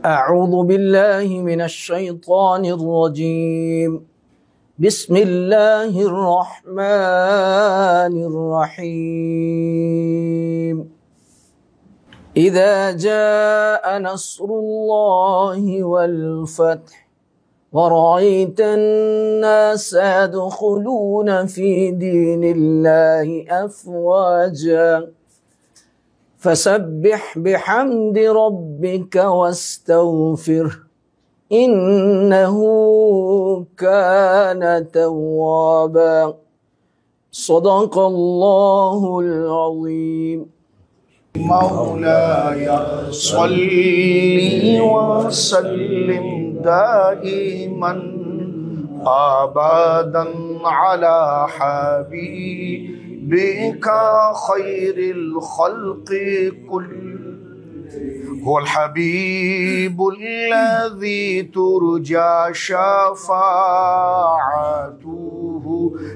أعوذ بالله من الشيطان الرجيم بسم الله الرحمن الرحيم إذا جاء نصر الله والفتح ورأيت الناس يدخلون في دين الله أفواجا فسبح بحمد ربك واستغفره إنه كان توابا صدق الله العظيم. مولاي صل وسلم دائما ابدا على حبيبك خير الخلق كل هو الحبيب الذي ترجى شفاعته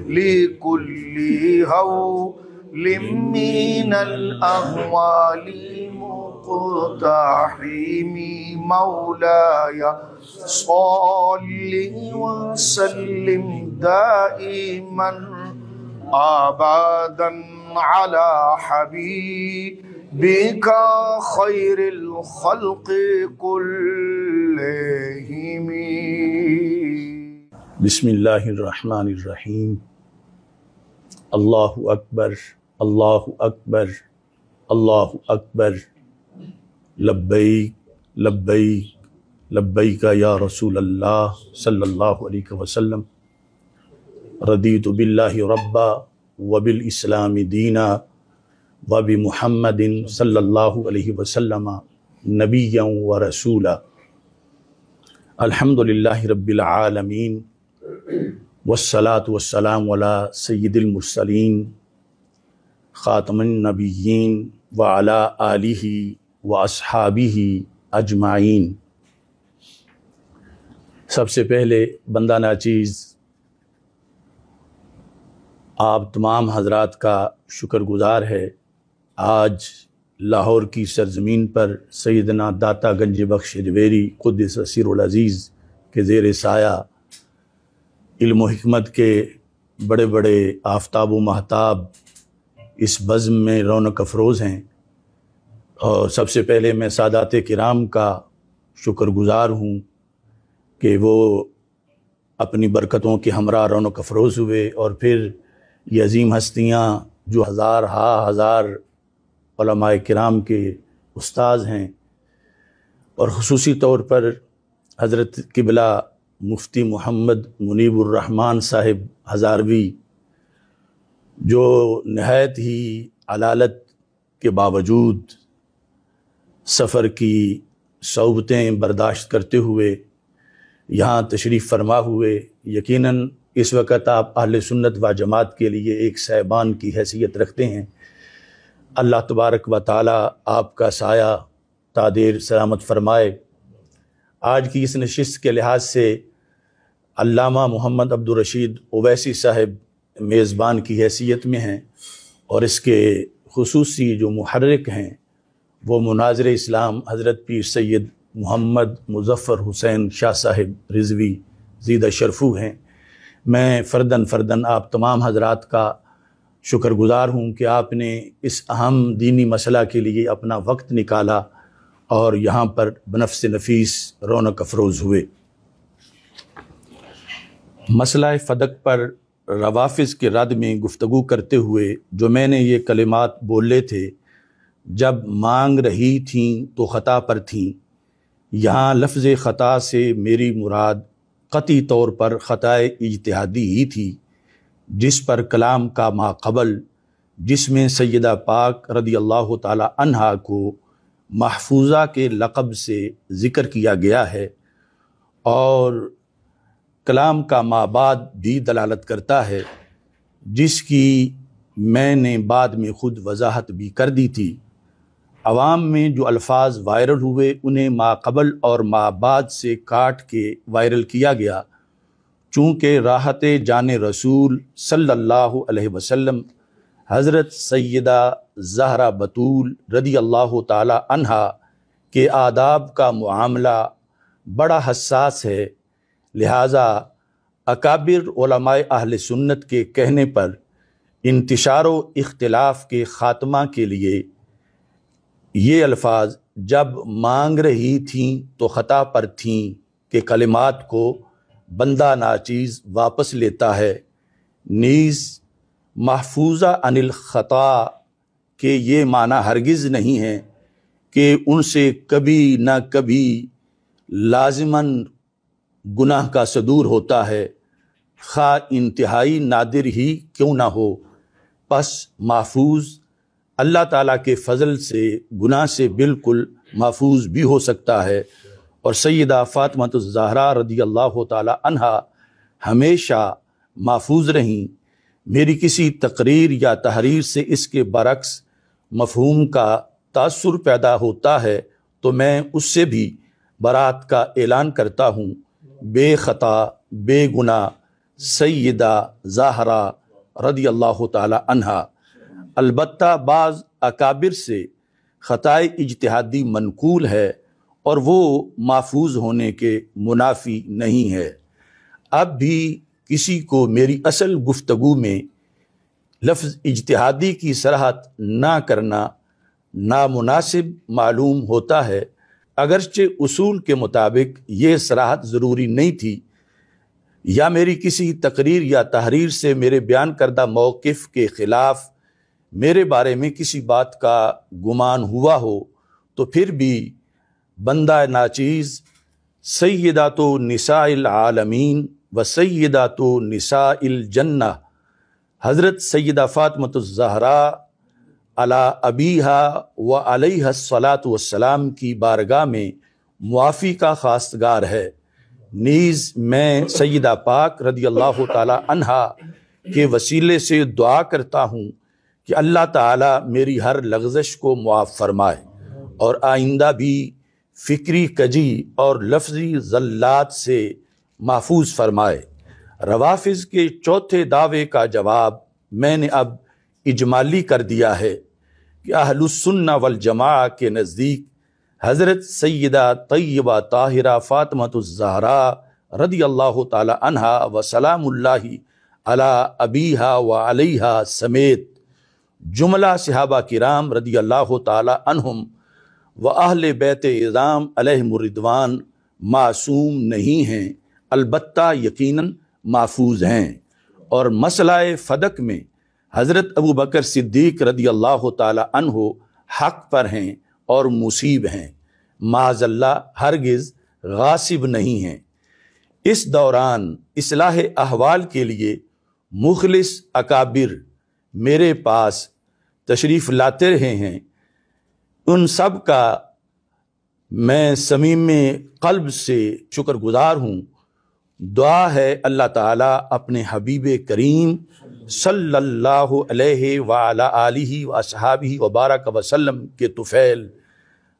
لكل هول من الأهوال مقتحم. مولاي صل وسلم دائما أبدا على حبيبك خير الخلق كلهم. بسم اللہ الرحمن الرحیم. اللہ اکبر اللہ اکبر اللہ اکبر. لبیک لبیک لبیک یا رسول اللہ صلی اللہ علیہ وسلم. رضیت باللہ ربا وبالاسلام دینا وبمحمد صلی اللہ علیہ وسلم نبیا ورسولا. الحمدللہ رب العالمین والصلاة والسلام علی سید المرسلین خاتم النبیین وعلی آلہ واصحابہ اجمعین. سب سے پہلے بندہ ناچیز آپ تمام حضرات کا شکر گزار ہے. آج لاہور کی سرزمین پر سیدنا داتا گنج بخش جویری قدس سر العزیز کے زیر سایہ علم و حکمت کے بڑے بڑے آفتاب و مہتاب اس بزم میں رونق افروز ہیں. اور سب سے پہلے میں سادات کرام کا شکر گزار ہوں کہ وہ اپنی برکتوں کے ہمراہ رونق افروز ہوئے، اور پھر یہ عظیم ہستیاں جو ہزار علماء کرام کے استاذ ہیں، اور خصوصی طور پر حضرت قبلہ مفتی محمد منیب الرحمن صاحب ہزاروی، جو نہایت ہی علالت کے باوجود سفر کی صعوبتیں برداشت کرتے ہوئے یہاں تشریف فرما ہوئے. یقیناً اس وقت آپ اہل سنت و جماعت کے لیے ایک صاحبان کی حیثیت رکھتے ہیں. اللہ تبارک و تعالی آپ کا سایہ تا دیر سلامت فرمائے. آج کی اس نشست کے لحاظ سے علامہ محمد عبدالرشید اویسی صاحب میزبان کی حیثیت میں ہیں، اور اس کے خصوصی جو محرک ہیں وہ مناظر اسلام حضرت پیر سید محمد مظفر حسین شاہ صاحب رضوی زیدہ شرفو ہیں. میں فرداً آپ تمام حضرات کا شکر گزار ہوں کہ آپ نے اس اہم دینی مسئلہ کے لیے اپنا وقت نکالا اور یہاں پر بنفس نفیس رونق افروز ہوئے. مسئلہ فدق پر روافظ کے رد میں گفتگو کرتے ہوئے جو میں نے یہ کلمات بولے تھے، جب مانگ رہی تھیں تو خطا پر تھیں، یہاں لفظ خطا سے میری مراد قطعی طور پر خطائے اجتہادی ہی تھی، جس پر کلام کا ماقبل، جس میں سیدہ پاک رضی اللہ تعالی عنہا کو محفوظہ کے لقب سے ذکر کیا گیا ہے، اور کلام کا مابعد بھی دلالت کرتا ہے، جس کی میں نے بعد میں خود وضاحت بھی کر دی تھی. عوام میں جو الفاظ وائرل ہوئے انہیں ماقبل اور مابعد سے کاٹ کے وائرل کیا گیا، چونکہ راحت جان رسول صلی اللہ علیہ وسلم حضرت سیدہ زہرا بطول رضی اللہ تعالی عنہا کہ آداب کا معاملہ بڑا حساس ہے، لہٰذا اکابر علماء اہل سنت کے کہنے پر انتشار و اختلاف کے خاتمہ کے لیے یہ الفاظ جب مانگ رہی تھیں تو خطا پر تھیں کہ کلمات کو بندہ ناچیز واپس لیتا ہے، نیز محفوظہ عن الخطا کہ یہ معنی ہرگز نہیں ہے کہ ان سے کبھی نہ کبھی لازماً گناہ کا صدور ہوتا ہے، خواہ انتہائی نادر ہی کیوں نہ ہو، پس محفوظ اللہ تعالیٰ کے فضل سے گناہ سے بالکل محفوظ بھی ہو سکتا ہے۔ اور سیدہ فاطمہ الزہرا رضی اللہ تعالیٰ عنہا ہمیشہ محفوظ رہیں۔ میری کسی تقریر یا تحریر سے اس کے برعکس مفہوم کا تاثر پیدا ہوتا ہے تو میں اس سے بھی برات کا اعلان کرتا ہوں۔ بے خطا بے گناہ سیدہ زہرا رضی اللہ تعالی عنہا۔ البتہ بعض اکابر سے خطائے اجتہادی منقول ہے اور وہ محفوظ ہونے کے منافی نہیں ہے۔ اب بھی کسی کو میری اصل گفتگو میں لفظ اجتہادی کی صراحت نہ کرنا نامناسب معلوم ہوتا ہے، اگرچہ اصول کے مطابق یہ صراحت ضروری نہیں تھی، یا میری کسی تقریر یا تحریر سے میرے بیان کردہ موقف کے خلاف میرے بارے میں کسی بات کا گمان ہوا ہو تو پھر بھی بندہ ناچیز سیدات نساء العالمین و سیدات نساء الجنہ حضرت سیدہ فاطمہ الزہرا علی ابیہا و علیہ الصلاۃ والسلام کی بارگاہ میں معافی کا خواستگار ہے۔ نیز میں سیدہ پاک رضی اللہ تعالی عنہا کے وسیلے سے دعا کرتا ہوں کہ اللہ تعالی میری ہر لغزش کو معاف فرمائے اور آئندہ بھی فکری کجی اور لفظی زلات سے محفوظ فرمائے۔ روافظ کے چوتھے دعوے کا جواب میں نے اب اجمالی کر دیا ہے کہ اہل السنہ والجماعہ کے نزدیک حضرت سیدہ طیبہ طاہرہ فاطمہ الزہرا رضی اللہ تعالی عنہا و سلام اللہ علی ابیہا و علیہا سمیت جملہ صحابہ کرام رضی اللہ تعالی عنہم و اہل بیت اعظام علیہم الرضوان معصوم نہیں ہیں، البتہ یقیناً محفوظ ہیں، اور مسئلہ فدق میں حضرت ابو بکر صدیق رضی اللہ تعالی عنہ حق پر ہیں اور مصیب ہیں، معاذ اللہ ہرگز غاصب نہیں ہیں۔ اس دوران اصلاح احوال کے لیے مخلص اکابر میرے پاس تشریف لاتے رہے ہیں، ان سب کا میں صمیم قلب سے شکر گزار ہوں۔ دعا ہے اللہ تعالیٰ اپنے حبیب کریم صلی اللہ علیہ وعلی آلہ واصحابہ وبارک وسلم کے طفیل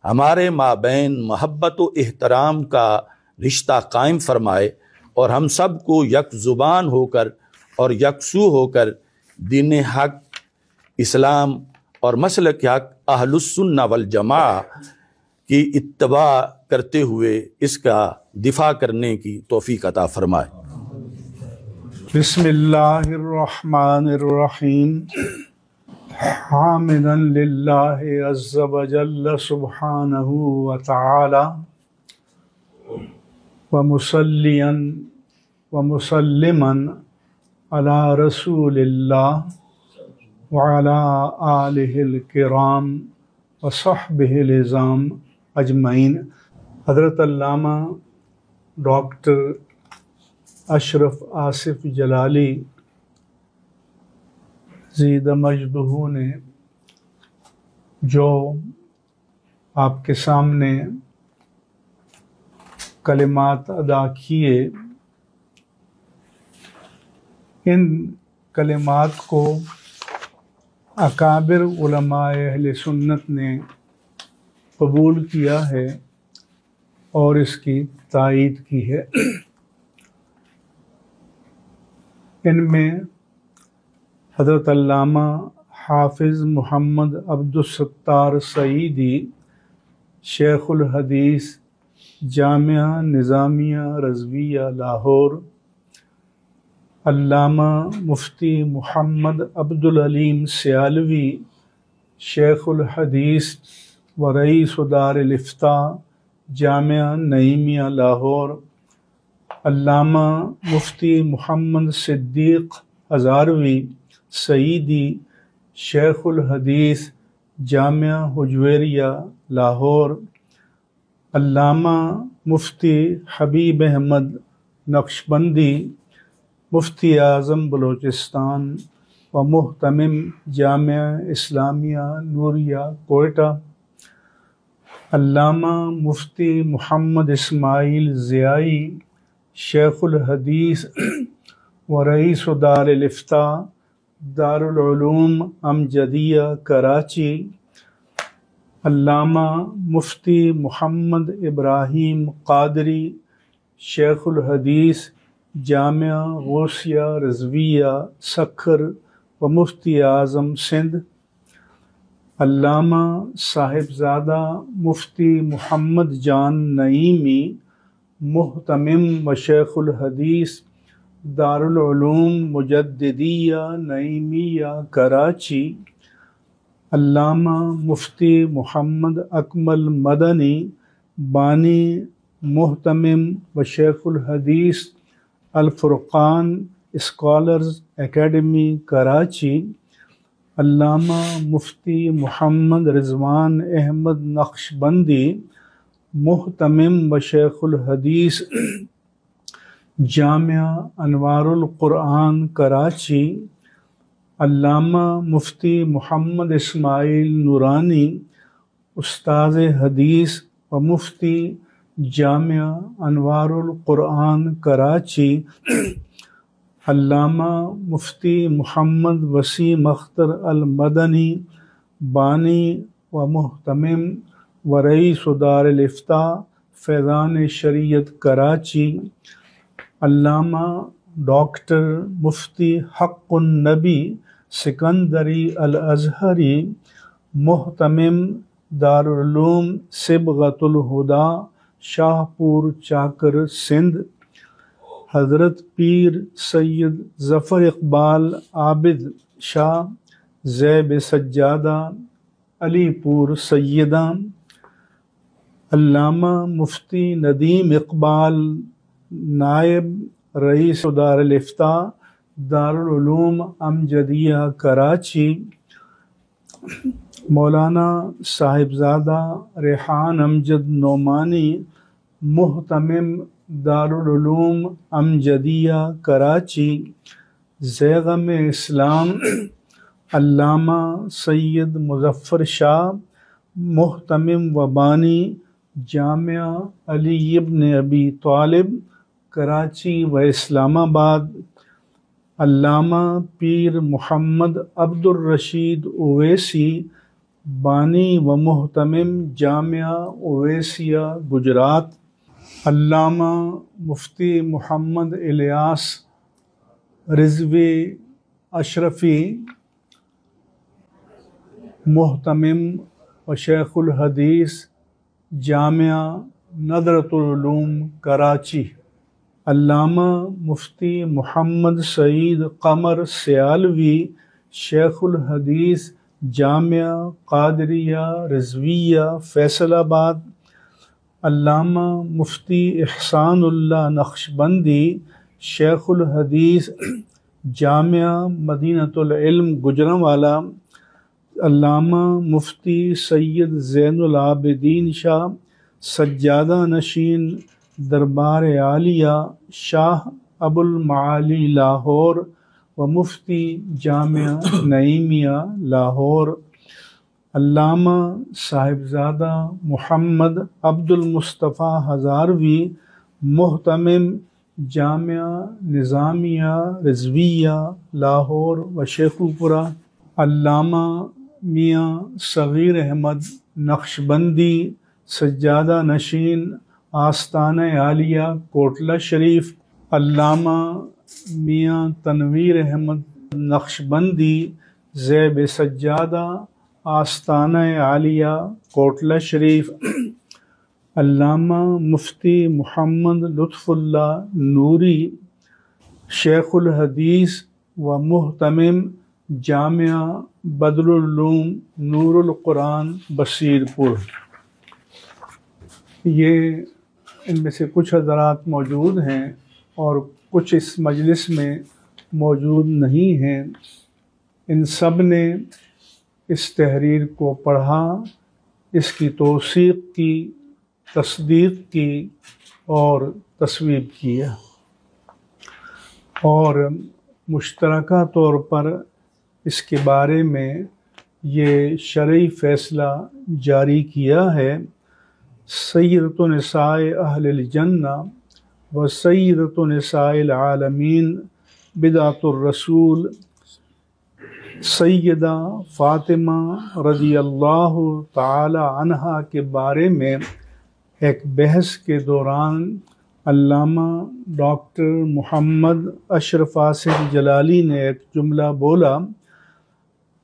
ہمارے مابین محبت و احترام کا رشتہ قائم فرمائے اور ہم سب کو یک زبان ہو کر اور یکسو ہو کر دین حق، اسلام اور مسلک حق اہل السنہ والجماعہ کی اتباع کرتے ہوئے اس کا دفاع کرنے کی توفیق عطا فرمائے۔ بسم اللہ الرحمن الرحیم، حامدا للہ عز وجل سبحانہ وتعالی ومصلیا ومسلما علی رسول اللہ وعلی آلہ الکرام وصحبہ العظام اجمعین۔ حضرت علامہ ڈاکٹر اشرف آصف جلالی زید مجدہ نے جو آپ کے سامنے کلمات ادا کیے، ان کلمات کو اکابر علماء اہل سنت نے قبول کیا ہے اور اس کی تائید کی ہے۔ ان میں حضرت علامہ حافظ محمد عبدالستار سعیدی شیخ الحدیث جامعہ نظامیہ رضویہ لاہور، علامہ مفتی محمد عبدالعلیم سیالوی شیخ الحدیث و رئیس دار الافتاء جامعہ نعیمیہ لاہور، علامہ مفتی محمد صدیق ہزاروی سعیدی شیخ الحدیث جامعہ حجویریہ لاہور، علامہ مفتی حبیب احمد نقشبندی مفتی اعظم بلوچستان و محتمم جامعہ اسلامیہ نوریہ کوئٹہ، علامہ مفتی محمد اسماعیل ضیائی شیخ الحدیث و رئیس دار الافتاء دارالعلوم امجدیہ کراچی، علامہ مفتی محمد ابراہیم قادری شیخ الحدیث جامعہ غوثیہ رضویہ سکھر و مفتی اعظم سندھ، علامہ صاحبزادہ مفتی محمد جان نعیمی محتمم و شیخ الحدیث دارالعلوم مجددیہ نعیمیہ کراچی، علامہ مفتی محمد اکمل مدنی بانی محتمم و شیخ الحدیث الفرقان اسکالرز اکیڈمی کراچی، علامہ مفتی محمد رضوان احمد نقشبندی محتمم و شیخ الحدیث جامعہ انوار القرآن کراچی، علامہ مفتی محمد اسماعیل نورانی استاذ حدیث و مفتی جامعہ انوار القرآن کراچی، علامہ مفتی محمد وسیم اختر المدنی بانی و محتمم و رئیس دار الافتاء فیضان شریعت کراچی، علامہ ڈاکٹر مفتی حق النبی سکندری الازہری محتمم دارالعلوم صبغۃ الہدیٰ شاہ پور چاکر سندھ، حضرت پیر سید ظفر اقبال عابد شاہ زیب سجادہ علی پور سیدہ، علامہ مفتی ندیم اقبال نائب رئیس دار الافتاء دارالعلوم امجدیہ کراچی، مولانا صاحبزادہ ریحان امجد نعمانی محتمم دارالعلوم امجدیہ کراچی، زیغم اسلام علامہ سید مظفر شاہ محتمم و بانی جامعہ علی ابن ابی طالب کراچی و اسلام آباد، علامہ پیر محمد عبد الرشید اویسی بانی و محتمم جامعہ اویسیہ گجرات، علامہ مفتی محمد الیاس رضوی اشرفی محتمم و شیخ الحدیث جامعہ ندرۃ العلوم کراچی، علامہ مفتی محمد سعید قمر سیالوی شیخ الحدیث جامعہ قادریہ رضویہ فیصل آباد، علامہ مفتی احسان اللہ نقشبندی شیخ الحدیث جامعہ مدینۃ العلم گوجرانوالا، علامہ مفتی سید زین العابدین شاہ سجادہ نشین دربار عالیہ شاہ ابو المعالی لاہور و مفتی جامعہ نعیمیہ لاہور، علامہ صاحبزادہ محمد عبد المصطفیٰ ہزاروی محتمم جامعہ نظامیہ رضویہ لاہور و شیخوپورہ، علامہ میاں صغیر احمد نقشبندی سجادہ نشین آستانہ عالیہ کوٹلہ شریف، علامہ میاں تنویر احمد نقشبندی زیب سجادہ آستانہ عالیہ کوٹلہ شریف، علامہ مفتی محمد لطف اللہ نوری، شیخ الحدیث و محتمم جامعہ بدر العلوم نور القرآن بصیر پور۔ یہ ان میں سے کچھ حضرات موجود ہیں اور کچھ اس مجلس میں موجود نہیں ہیں۔ ان سب نے اس تحریر کو پڑھا، اس کی توثیق کی، تصدیق کی اور تصویب کیا، اور مشترکہ طور پر اس کے بارے میں یہ شرعی فیصلہ جاری کیا ہے: سیدۃ نساء اہل الجنہ و سیدۃ نساء العالمین بدعۃ الرسول سیدہ فاطمہ رضی اللہ تعالی عنہا کے بارے میں ایک بحث کے دوران علامہ ڈاکٹر محمد اشرف آصف جلالی نے ایک جملہ بولا: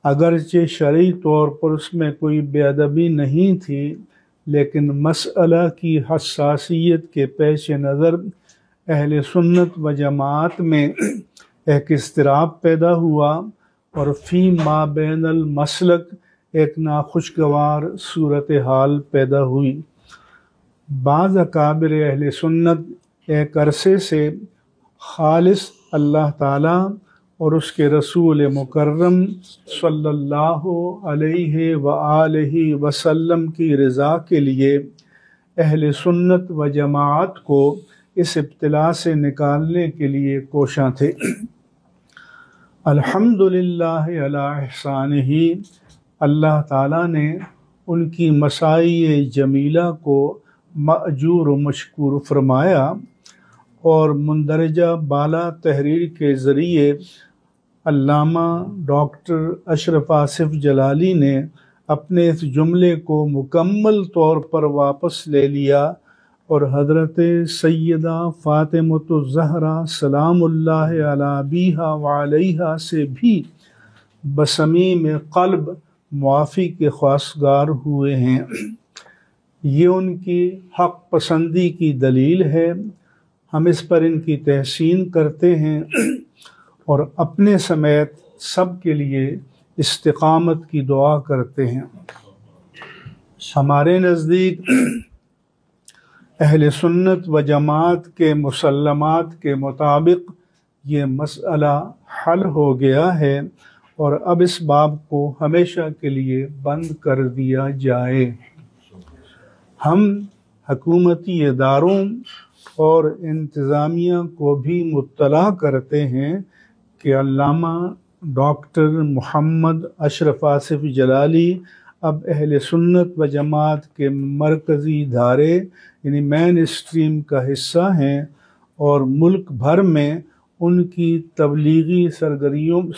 اگرچہ شرعی طور پر اس میں کوئی بے ادبی نہیں تھی، لیکن مسئلہ کی حساسیت کے پیش نظر اہل سنت و جماعت میں ایک اضطراب پیدا ہوا اور فی ما بین المسلک ایک ناخوشگوار صورتحال پیدا ہوئی۔ بعض اکابر اہل سنت ایک عرصے سے خالص اللہ تعالیٰ اور اس کے رسول مکرم صلی اللہ علیہ وآلہ وسلم کی رضا کے لیے اہل سنت و جماعت کو اس ابتلا سے نکالنے کے لیے کوشاں تھے۔ الحمدللہ علی احسانہ، اللہ تعالیٰ نے ان کی مساعی جمیلہ کو مأجور و مشکور فرمایا اور مندرجہ بالا تحریر کے ذریعے علامہ ڈاکٹر اشرف آصف جلالی نے اپنے اس جملے کو مکمل طور پر واپس لے لیا اور حضرت سیدہ فاطمۃ الزہرا سلام اللہ علی ابیہا وعلیہا سے بھی بصمیم قلب معافی کے خواستگار ہوئے ہیں۔ یہ ان کی حق پسندی کی دلیل ہے۔ ہم اس پر ان کی تحسین کرتے ہیں اور اپنے سمیت سب کے لیے استقامت کی دعا کرتے ہیں۔ ہمارے نزدیک اہل سنت و جماعت کے مسلمات کے مطابق یہ مسئلہ حل ہو گیا ہے اور اب اس باب کو ہمیشہ کے لیے بند کر دیا جائے۔ ہم حکومتی اداروں اور انتظامیہ کو بھی مطلع کرتے ہیں کہ علامہ ڈاکٹر محمد اشرف آصف جلالی اب اہل سنت و جماعت کے مرکزی دھارے یعنی مین اسٹریم کا حصہ ہیں اور ملک بھر میں ان کی تبلیغی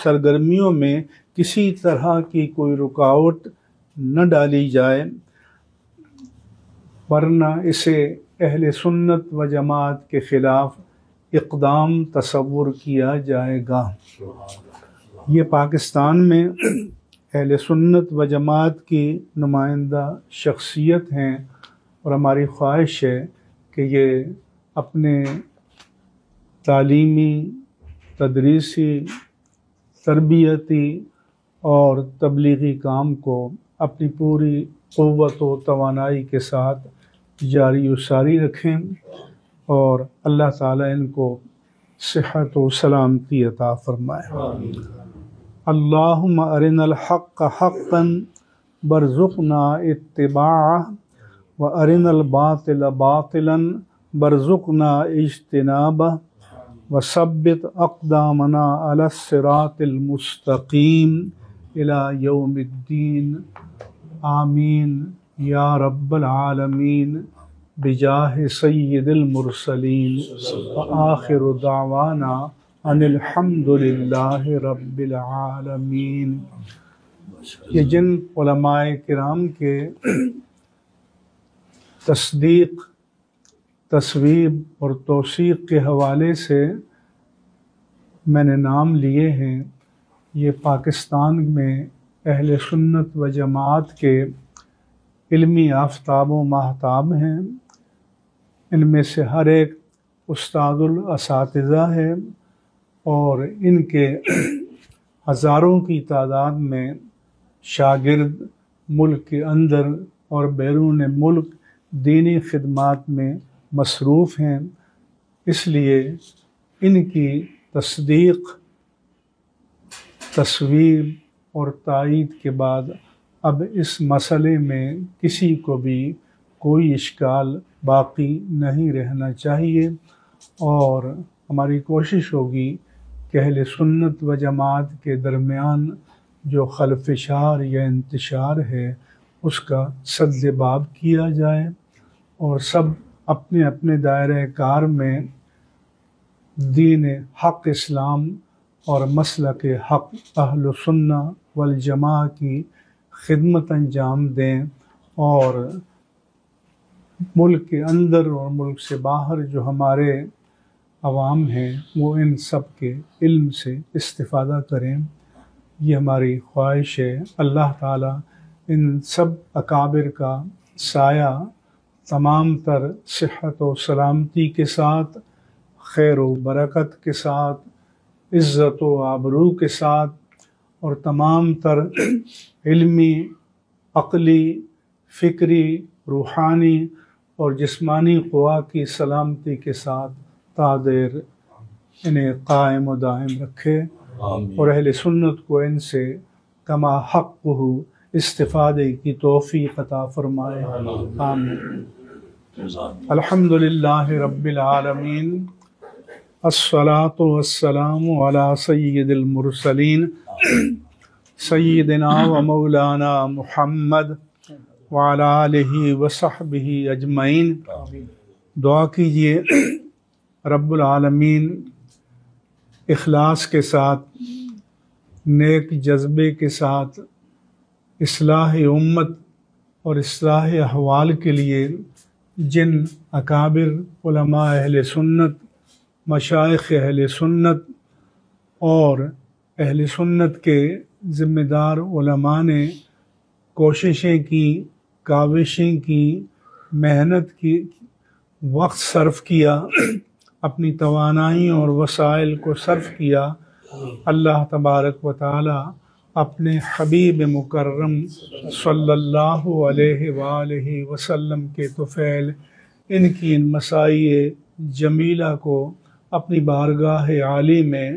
سرگرمیوں میں کسی طرح کی کوئی رکاوٹ نہ ڈالی جائے، ورنہ اسے اہل سنت و جماعت کے خلاف اقدام تصور کیا جائے گا۔ یہ پاکستان میں اہل سنت و جماعت کی نمائندہ شخصیت ہیں اور ہماری خواہش ہے کہ یہ اپنے تعلیمی، تدریسی، تربیتی اور تبلیغی کام کو اپنی پوری قوت و توانائی کے ساتھ جاری و ساری رکھیں اور اللہ تعالیٰ ان کو صحت و سلامتی عطا فرمائے۔ اللہم ارنا الحق حقا برزقنا اتباعہ وارنا الباطل باطلا برزقنا اجتنابہ وثبت اقدامنا علی الصراط المستقیم الی یوم الدین، آمین یا رب العالمین بجاہ سید المرسلین وآخر دعوانا ان الحمد للہ رب العالمین۔ یہ جن علماء کرام کے تصدیق، تصویب اور توثیق کے حوالے سے میں نے نام لیے ہیں، یہ پاکستان میں اہل سنت و جماعت کے علمی آفتاب و ماہتاب ہیں ان میں سے ہر ایک استاد الاساتذہ ہے اور ان کے ہزاروں کی تعداد میں شاگرد ملک کے اندر اور بیرون ملک دینی خدمات میں مصروف ہیں، اس لیے ان کی تصدیق، تصویب اور تائید کے بعد اب اس مسئلے میں کسی کو بھی کوئی اشکال باقی نہیں رہنا چاہیے، اور ہماری کوشش ہوگی کہ اہل سنت و جماعت کے درمیان جو خلفشار یا انتشار ہے اس کا سد باب کیا جائے، اور سب اپنے اپنے دائرہ کار میں دین حق اسلام اور مسلک حق اہل سنہ والجماع کی خدمت انجام دیں، اور ملک کے اندر اور ملک سے باہر جو ہمارے عوام ہیں وہ ان سب کے علم سے استفادہ کریں، یہ ہماری خواہش ہے۔ اللہ تعالیٰ ان سب اکابر کا سایہ تمام تر صحت و سلامتی کے ساتھ، خیر و برکت کے ساتھ، عزت و آبرو کے ساتھ، اور تمام تر علمی، عقلی، فکری، روحانی اور جسمانی قوا کی سلامتی کے ساتھ تا دیر انہیں قائم و دائم رکھے، اور اہل سنت کو ان سے کما حقہ استفادے کی توفیق عطا فرمائے، آمین۔ الحمدللہ رب العالمین، الصلاۃ والسلام علی سید المرسلین سیدنا و مولانا محمد وعلی آلہ وصحبہ اجمعین۔ دعا کیجئے رب العالمین اخلاص کے ساتھ، نیک جذبے کے ساتھ اصلاح امت اور اصلاح احوال کے لیے جن اکابر علماء اہل سنت، مشائخ اہل سنت اور اہل سنت کے ذمہ دار علماء نے کوششیں کی، کاوشیں کی، محنت کی، وقت صرف کیا، اپنی توانائی اور وسائل کو صرف کیا، اللہ تبارک و تعالی اپنے حبیب مکرم صلی اللہ علیہ وآلہ وسلم کے طفیل ان کی ان مسائی جمیلہ کو اپنی بارگاہ عالی میں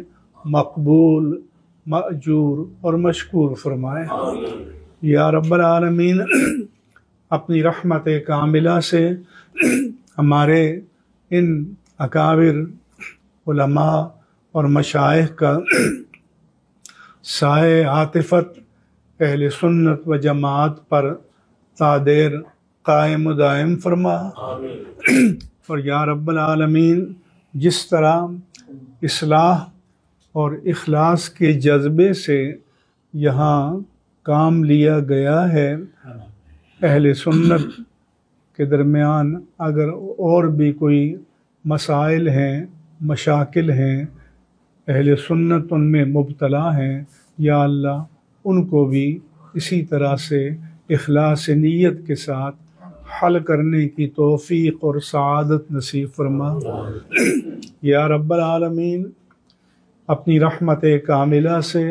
مقبول، مأجور اور مشکور فرمائے۔ یا رب العالمین اپنی رحمت کاملہ سے ہمارے ان اکابر علماء اور مشائخ کا سائے عاطفت اہل سنت و جماعت پر تا دیر قائم و دائم فرما، اور یا رب العالمین جس طرح اصلاح اور اخلاص کے جذبے سے یہاں کام لیا گیا ہے، اہل سنت کے درمیان اگر اور بھی کوئی مسائل ہیں، مشاکل ہیں، اہل سنت ان میں مبتلا ہیں، یا اللہ ان کو بھی اسی طرح سے اخلاص نیت کے ساتھ حل کرنے کی توفیق اور سعادت نصیب فرما۔ یا رب العالمین اپنی رحمت کاملہ سے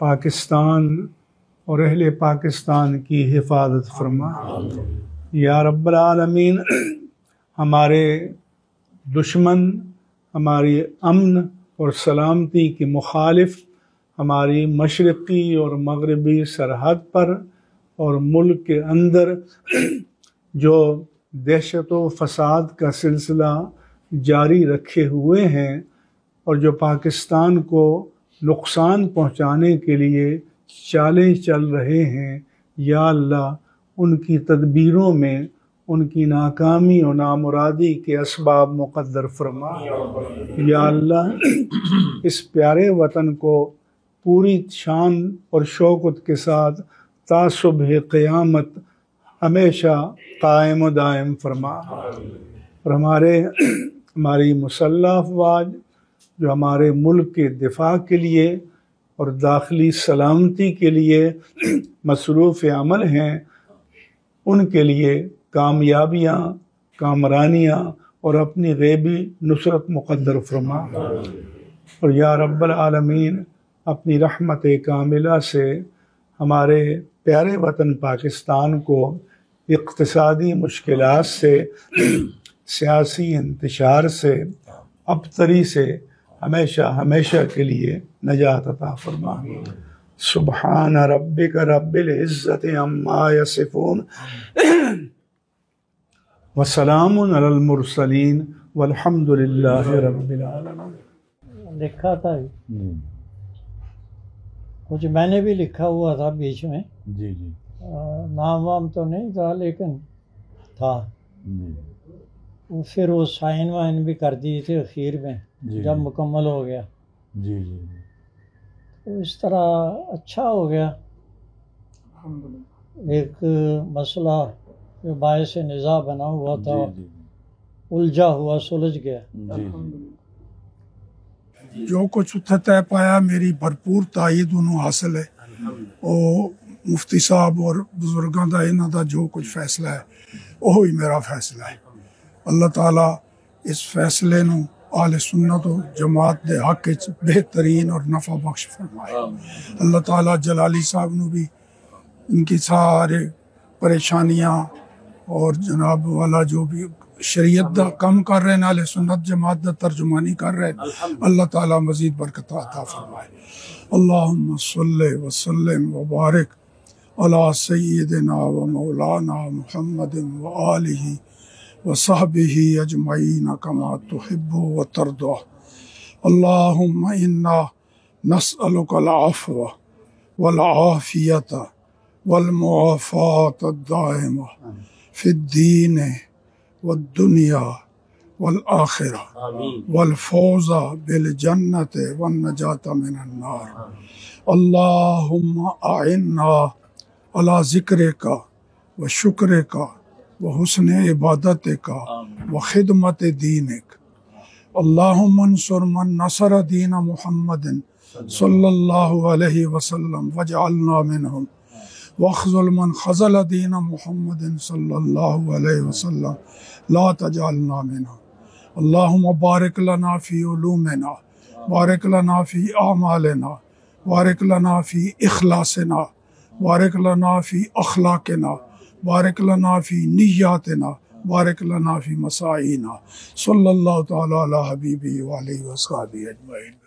پاکستان اور اہل پاکستان کی حفاظت فرما۔ یا رب العالمین ہمارے دشمن، ہماری امن اور سلامتی کے مخالف ہماری مشرقی اور مغربی سرحد پر اور ملک کے اندر جو دہشت و فساد کا سلسلہ جاری رکھے ہوئے ہیں اور جو پاکستان کو نقصان پہنچانے کے لیے چالیں چل رہے ہیں، یا اللہ ان کی تدبیروں میں ان کی ناکامی و نامرادی کے اسباب مقدر فرما۔ یا اللہ اس پیارے وطن کو پوری شان اور شوکت کے ساتھ تا صبح قیامت ہمیشہ قائم و دائم فرما، اور ہماری مسلح افواج جو ہمارے ملک کے دفاع کے لیے اور داخلی سلامتی کے لیے مصروف عمل ہیں، ان کے لیے کامیابیاں کامرانیاں اور اپنی غیبی نصرت مقدر فرما، اور یا رب العالمین اپنی رحمت کاملہ سے ہمارے پیارے وطن پاکستان کو اقتصادی مشکلات سے، سیاسی انتشار سے، ابتری سے ہمیشہ کے لیے نجات عطا فرما۔ سبحان ربک رب العزت عما یصفون وسلام علی المرسلین والحمد للہ رب العالمین۔ لکھا تھا کچھ میں نے بھی لکھا ہوا تھا بیچ میں، جی جی نام وام تو نہیں تھا لیکن تھا، پھر وہ سائن وائن بھی کر دیے تھے اخیر میں جب مکمل ہو گیا، جی جی تو اس طرح اچھا ہو گیا۔ ایک مسئلہ جو باعث نزاع بنا ہوا تھا الجھا ہوا سلجھ گیا۔ جو کچھ اتھے طے پایا میری بھرپور تائید انہوں حاصل ہے، اور مفتی صاحب اور بزرگاں دا انہاں دا جو کچھ فیصلہ ہے وہی میرا فیصلہ ہے۔ اللہ تعالیٰ اس فیصلے نو اہل سنت و جماعت دے حق وچ بہترین اور نفع بخش فرمائے۔ اللہ تعالیٰ جلالی صاحب نو بھی ان کی سارے پریشانیاں اور جناب والا جو بھی شریعت دا کم کر رہے ہیں، اہل سنت جماعت دا ترجمانی کر رہے ہیں، اللہ تعالیٰ مزید برکت عطا فرمائے۔ اللہم صلی وسلم وبارک علی سیدنا و مولانا محمد و آلہ وصحبہ اجمعین کما تحب و ترضى۔ اللہم انا نسألک العفو والعافیت والمعافاة الدائمہ فی الدین والدنیا والآخرہ والفوز بالجنت والنجاة من النار۔ اللہم اعنا علی ذکرک و شکرک و حسن عبادتک و خدمت دینک۔ اللہم انصر من نصر دین محمد صلی اللہ علیہ وسلم واجعلنا منہم، واخذل من خذل دین محمد صلی اللہ علیہ وسلم لا تجعلنا منہم۔ اللہم بارک لنا فی علومنا، بارک لنا فی اعمالنا، بارک لنا فی اخلاصنا، بارک لنا فی اخلاقنا، بارک لنا فی نیاتنا، بارک لنا فی مساعینا۔ صلی اللہ تعالی علی حبیبی وعلیہ وصحبہ اجمعین۔